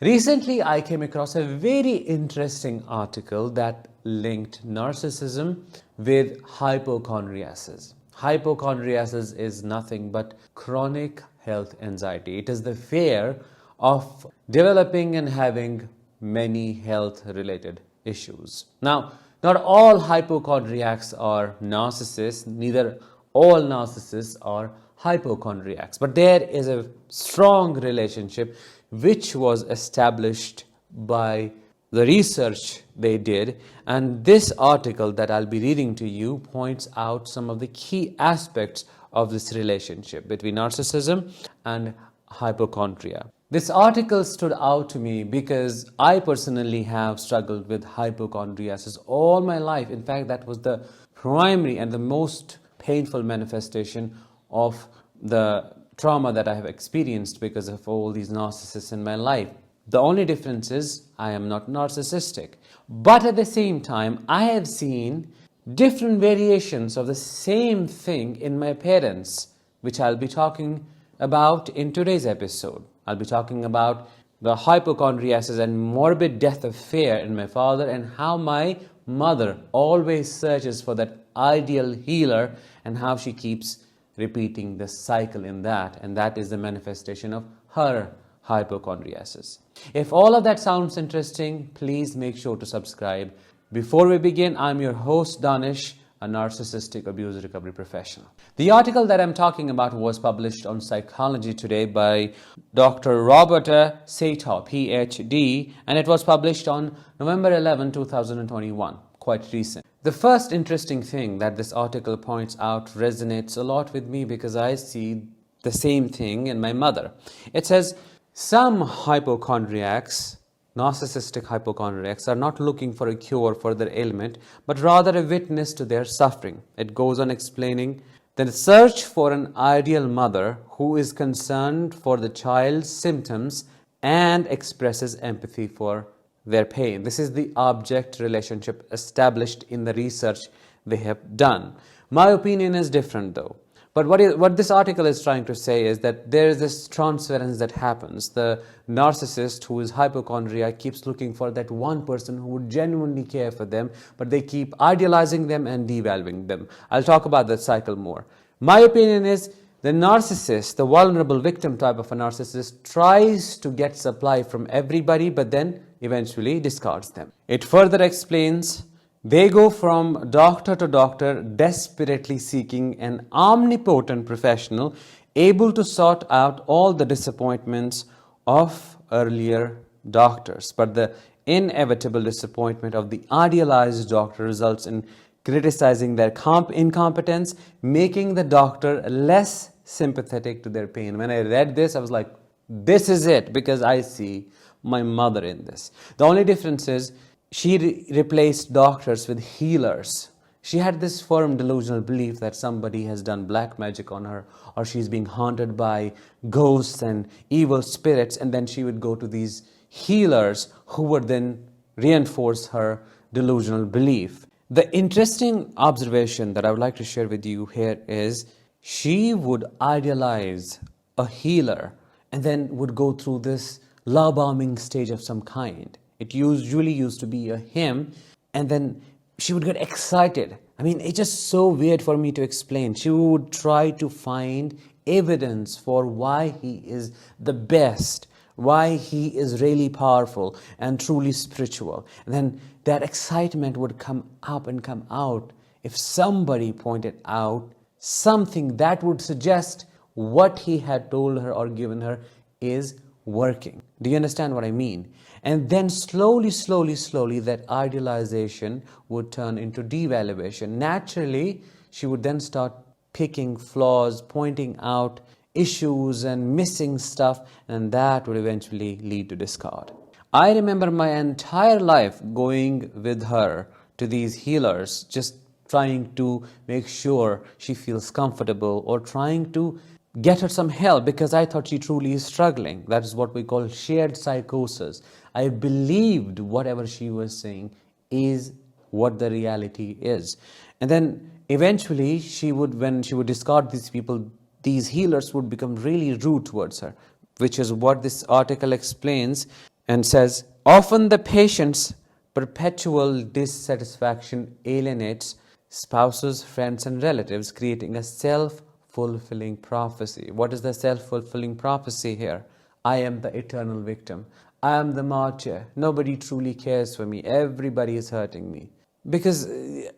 Recently, I came across a very interesting article that linked narcissism with hypochondriasis. Hypochondriasis is nothing but chronic health anxiety. It is the fear of developing and having many health-related issues. Now, not all hypochondriacs are narcissists, neither all narcissists are hypochondriacs, but there is a strong relationship which was established by the research they did, and this article that I'll be reading to you points out some of the key aspects of this relationship between narcissism and hypochondria. This article stood out to me because I personally have struggled with hypochondriasis all my life. In fact, that was the primary and the most painful manifestation of the trauma that I have experienced because of all these narcissists in my life. The only difference is I am not narcissistic. But at the same time, I have seen different variations of the same thing in my parents, which I'll be talking about in today's episode. I'll be talking about the hypochondriasis and morbid death of fear in my father, and how my mother always searches for that ideal healer, and how she keeps repeating the cycle in that, and that is the manifestation of her hypochondriasis. If all of that sounds interesting, please make sure to subscribe. Before we begin, I'm your host Danish, a narcissistic abuse recovery professional. The article that I'm talking about was published on Psychology Today by Dr. Robert Sato, PhD, and it was published on November 11, 2021, quite recent. The first interesting thing that this article points out resonates a lot with me because I see the same thing in my mother. It says, some hypochondriacs, narcissistic hypochondriacs, are not looking for a cure for their ailment, but rather a witness to their suffering. It goes on explaining the search for an ideal mother who is concerned for the child's symptoms and expresses empathy for their pain. This is the object relationship established in the research they have done. My opinion is different though. But what this article is trying to say is that there is this transference that happens. The narcissist who is hypochondriac keeps looking for that one person who would genuinely care for them, but they keep idealizing them and devaluing them. I'll talk about that cycle more. My opinion is the narcissist, the vulnerable victim type of a narcissist, tries to get supply from everybody, but then eventually discards them. It further explains, they go from doctor to doctor, desperately seeking an omnipotent professional able to sort out all the disappointments of earlier doctors. But the inevitable disappointment of the idealized doctor results in criticizing their incompetence, making the doctor less sympathetic to their pain. When I read this, I was like, this is it, because I see my mother in this. The only difference is she replaced doctors with healers. She had this firm delusional belief that somebody has done black magic on her, or she's being haunted by ghosts and evil spirits, and then she would go to these healers who would then reinforce her delusional belief. The interesting observation that I would like to share with you here is she would idealize a healer and then would go through this love bombing stage of some kind. It usually used to be a him, and then she would get excited. I mean, it's just so weird for me to explain. She would try to find evidence for why he is the best, why he is really powerful and truly spiritual. And then that excitement would come up and come out if somebody pointed out something that would suggest what he had told her or given her is working. Do you understand what I mean? And then slowly, that idealization would turn into devaluation. Naturally, she would then start picking flaws, pointing out issues and missing stuff, and that would eventually lead to discard. I remember my entire life going with her to these healers, just trying to make sure she feels comfortable or trying to get her some help because I thought she truly is struggling. That is what we call shared psychosis. I believed whatever she was saying is what the reality is. And then eventually when she would discard these people, these healers would become really rude towards her, which is what this article explains. and says, often the patient's perpetual dissatisfaction alienates spouses, friends, and relatives, creating a self-fulfilling prophecy. What is the self-fulfilling prophecy here? I am the eternal victim. I am the martyr. Nobody truly cares for me. Everybody is hurting me. Because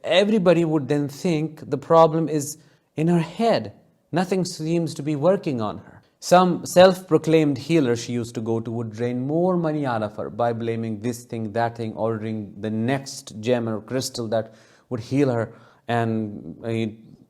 everybody would then think the problem is in her head. Nothing seems to be working on her. Some self-proclaimed healer she used to go to would drain more money out of her by blaming this thing, that thing, ordering the next gem or crystal that would heal her and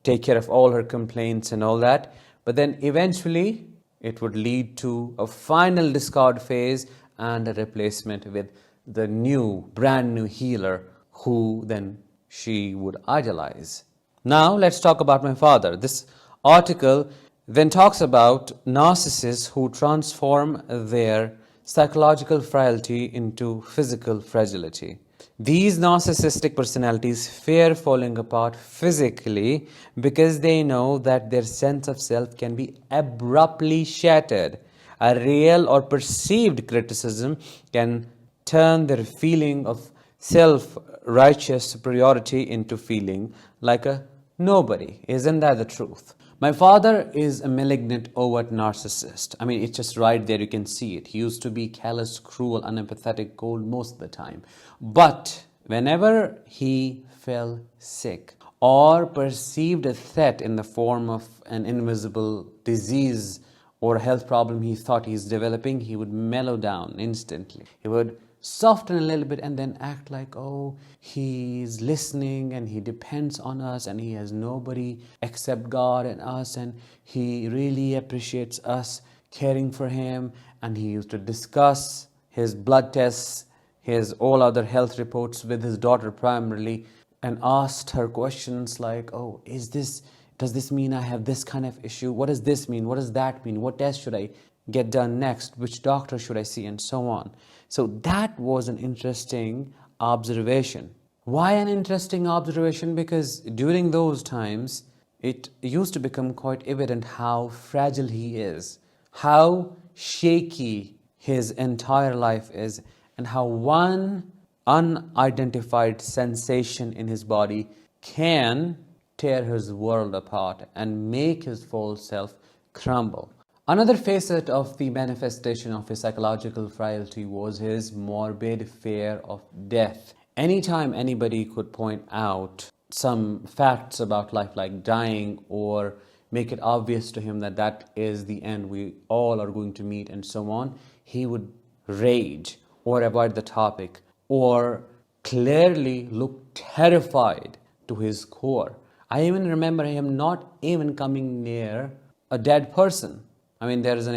take care of all her complaints and all that. But then eventually it would lead to a final discard phase and a replacement with the new, brand new healer who then she would idealize. Now let's talk about my father. This article then talks about narcissists who transform their psychological frailty into physical fragility. These narcissistic personalities fear falling apart physically because they know that their sense of self can be abruptly shattered. A real or perceived criticism can turn their feeling of self-righteous superiority into feeling like a nobody. Isn't that the truth? My father is a malignant, overt narcissist. I mean, it's just right there, you can see it. He used to be callous, cruel, unempathetic, cold most of the time. But whenever he fell sick or perceived a threat in the form of an invisible disease or a health problem he thought he's developing, he would mellow down instantly. He would soften a little bit and then act like, oh, he's listening and he depends on us and he has nobody except God and us and he really appreciates us caring for him. And he used to discuss his blood tests, his all other health reports with his daughter primarily, and asked her questions like, oh, does this mean I have this kind of issue? What does this mean? What does that mean? What test should I get done next? Which doctor should I see? And so on. So that was an interesting observation. Why an interesting observation? Because during those times, it used to become quite evident how fragile he is, how shaky his entire life is, and how one unidentified sensation in his body can tear his world apart and make his full self crumble. Another facet of the manifestation of his psychological frailty was his morbid fear of death. Anytime anybody could point out some facts about life like dying or make it obvious to him that that is the end, we all are going to meet and so on, he would rage or avoid the topic or clearly look terrified to his core. I even remember him not even coming near a dead person. I mean, there is an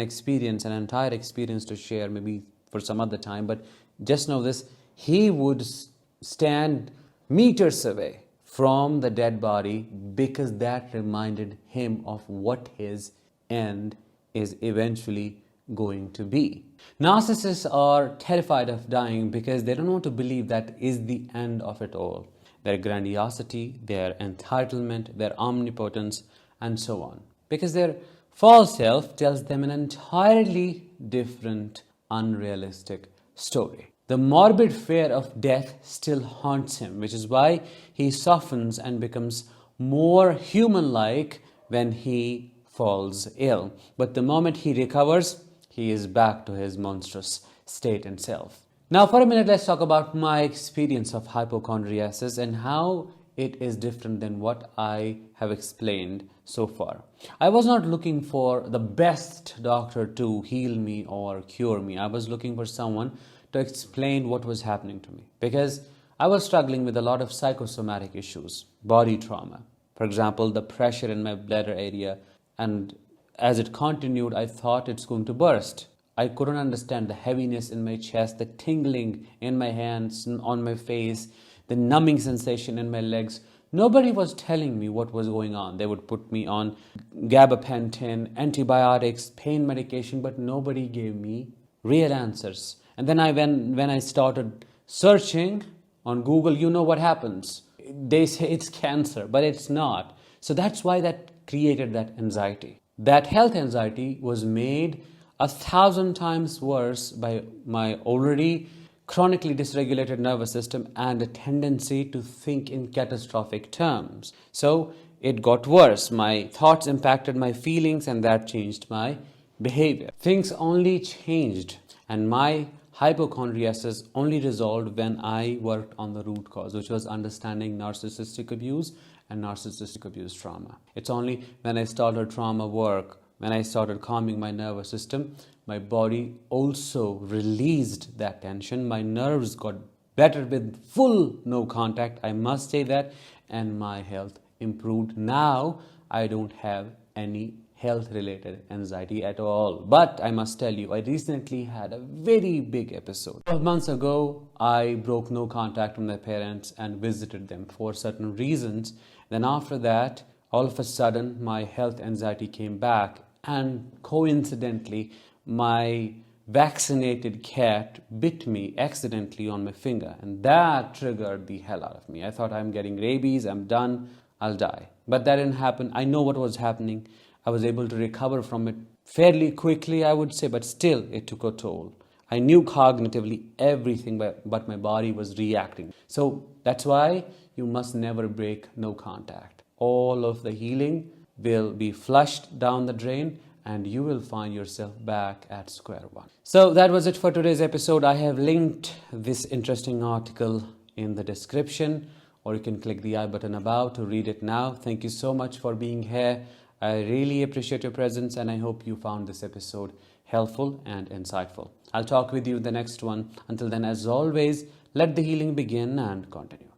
entire experience to share maybe for some other time, but just know this, he would stand meters away from the dead body because that reminded him of what his end is eventually going to be. Narcissists are terrified of dying because they don't want to believe that is the end of it all. Their grandiosity, their entitlement, their omnipotence, and so on. Because their false self tells them an entirely different, unrealistic story. The morbid fear of death still haunts him, which is why he softens and becomes more human-like when he falls ill. But the moment he recovers, he is back to his monstrous state and self. Now, for a minute, let's talk about my experience of hypochondriasis and how it is different than what I have explained so far. I was not looking for the best doctor to heal me or cure me. I was looking for someone to explain what was happening to me because I was struggling with a lot of psychosomatic issues, body trauma. For example, the pressure in my bladder area, and as it continued, I thought it's going to burst. I couldn't understand the heaviness in my chest, the tingling in my hands, on my face, the numbing sensation in my legs. Nobody was telling me what was going on. They would put me on gabapentin, antibiotics, pain medication, but nobody gave me real answers. And then when I started searching on Google, you know what happens. They say it's cancer, but it's not. So that's why that created that anxiety. That health anxiety was made 1,000 times worse by my already chronically dysregulated nervous system and a tendency to think in catastrophic terms. So it got worse. My thoughts impacted my feelings, and that changed my behavior. Things only changed, and my hypochondriasis only resolved when I worked on the root cause, which was understanding narcissistic abuse and narcissistic abuse trauma. It's only when I started trauma work, when I started calming my nervous system, my body also released that tension. My nerves got better with full no contact, I must say that, and my health improved. Now I don't have any health-related anxiety at all. But I must tell you, I recently had a very big episode. 12 months ago, I broke no contact with my parents and visited them for certain reasons. Then after that, all of a sudden, my health anxiety came back, and coincidentally, my vaccinated cat bit me accidentally on my finger, and that triggered the hell out of me. I thought, I'm getting rabies, I'm done, I'll die. But that didn't happen. I know what was happening. I was able to recover from it fairly quickly, I would say, but still it took a toll. I knew cognitively everything, but my body was reacting. So that's why you must never break no contact. All of the healing will be flushed down the drain, and you will find yourself back at square one. So that was it for today's episode. I have linked this interesting article in the description, or you can click the I button above to read it now. Thank you so much for being here. I really appreciate your presence, and I hope you found this episode helpful and insightful. I'll talk with you in the next one. Until then, as always, let the healing begin and continue.